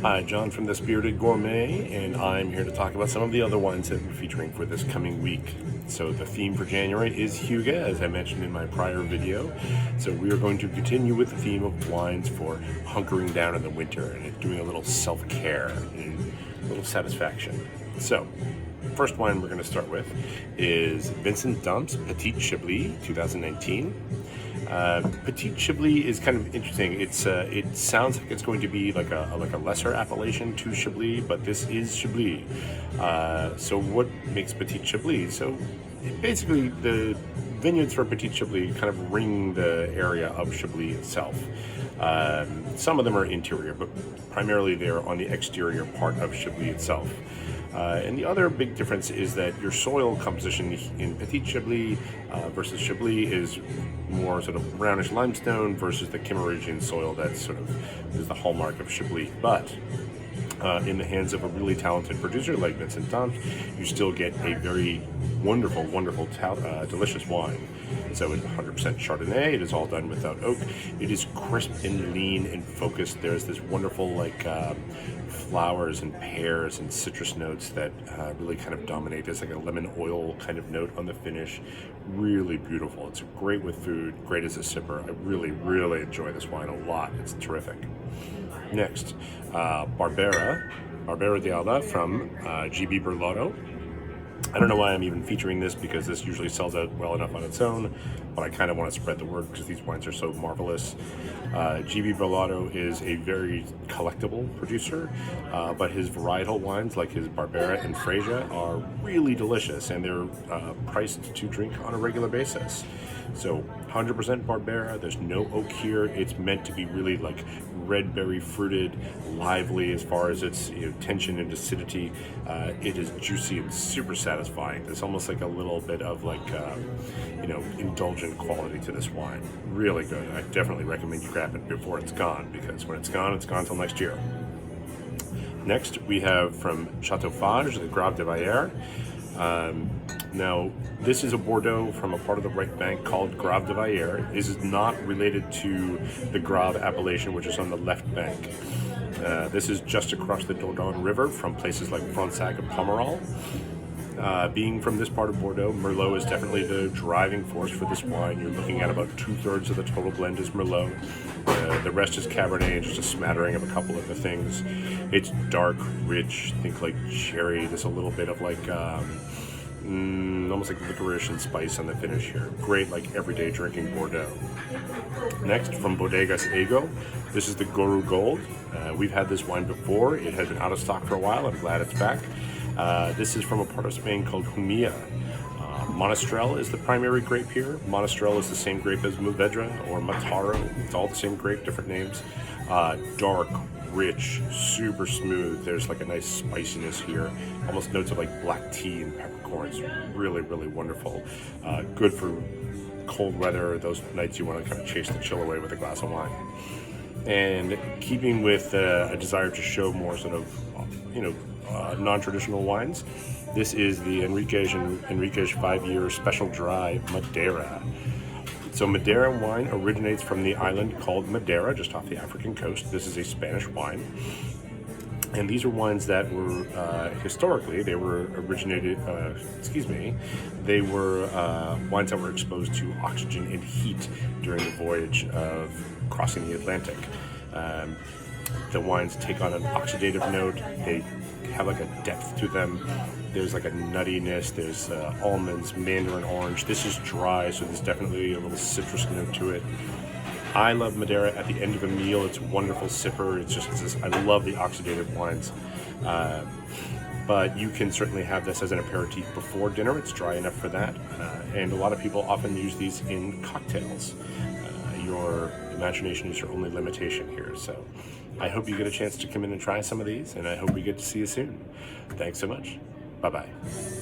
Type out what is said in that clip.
Hi, John from The Spirited Gourmet, and I'm here to talk about some of the other wines that we're featuring for this coming week. So the theme for January is Hygge, as I mentioned in my prior video. So we are going to continue with the theme of wines for hunkering down in the winter and doing a little self-care and a little satisfaction. So, first wine we're going to start with is Vincent Damp's Petit Chablis 2019. Petit Chablis is kind of interesting. It sounds like it's going to be like a lesser appellation to Chablis, but this is Chablis. So what makes Petit Chablis? So basically, the vineyards for Petit Chablis kind of ring the area of Chablis itself. Some of them are interior, but primarily they're on the exterior part of Chablis itself. And the other big difference is that your soil composition in Petit Chablis versus Chablis is more sort of brownish limestone versus the Kimmeridgian soil that sort of is the hallmark of Chablis. But in the hands of a really talented producer like Vincent Dampt, you still get a very wonderful, delicious wine. So it's 100% Chardonnay. It is all done without oak. It is crisp and lean and focused. There's this wonderful flowers and pears and citrus notes that really kind of dominate. There's like a lemon oil kind of note on the finish. Really beautiful. It's great with food, great as a sipper. I really, really enjoy this wine a lot. It's terrific. Next, Barbera d'Alba from GB Berlotto. I don't know why I'm even featuring this because this usually sells out well enough on its own, but I kind of want to spread the word because these wines are so marvelous. GB Berlotto is a very collectible producer, but his varietal wines like his Barbera and Fresia are really delicious, and they're priced to drink on a regular basis. So 100% Barbera, there's no oak here. It's meant to be really like red berry fruited, lively as far as its tension and acidity. It is juicy and super satisfying. There's almost like a little bit of indulgent quality to this wine. Really good. I definitely recommend you grab it before it's gone, because when it's gone till next year. Next, we have from Châteauphage, the Grave de Bayer. Now, this is a Bordeaux from a part of the right bank called Grave de Bayer. This is not related to the Grave appellation, which is on the left bank. This is just across the Dordogne River from places like Fronsac and Pomerol. Being from this part of Bordeaux, Merlot is definitely the driving force for this wine. You're looking at about 2/3 of the total blend is Merlot. The rest is Cabernet and just a smattering of a couple other things. It's dark, rich, think like cherry. There's a little bit of almost like licorice and spice on the finish here. Great, like everyday drinking Bordeaux. Next, from Bodegas Ego, this is the Goru Gold. We've had this wine before. It has been out of stock for a while. I'm glad it's back. This is from a part of Spain called Jumilla. Monastrell is the primary grape here. Monastrell is the same grape as Mourvedre or Mataro. It's all the same grape, different names. Dark, rich, super smooth. There's like a nice spiciness here. Almost notes of like black tea and peppercorns. Really, really wonderful. Good for cold weather, those nights you want to kind of chase the chill away with a glass of wine. And keeping with a desire to show more sort of, non-traditional wines, this is the Enriquez 5-year special dry Madeira. So Madeira wine originates from the island called Madeira, just off the African coast. This is a Spanish wine. And these are wines that were, historically, they were wines that were exposed to oxygen and heat during the voyage of crossing the Atlantic. The wines take on an oxidative note. They have like a depth to them. There's like a nuttiness. There's almonds, mandarin orange. This is dry, so there's definitely a little citrus note to it. I love Madeira at the end of a meal. It's a wonderful sipper. I love the oxidative wines. But you can certainly have this as an aperitif before dinner. It's dry enough for that. And a lot of people often use these in cocktails. Your imagination is your only limitation here. So I hope you get a chance to come in and try some of these, and I hope we get to see you soon. Thanks so much. Bye-bye.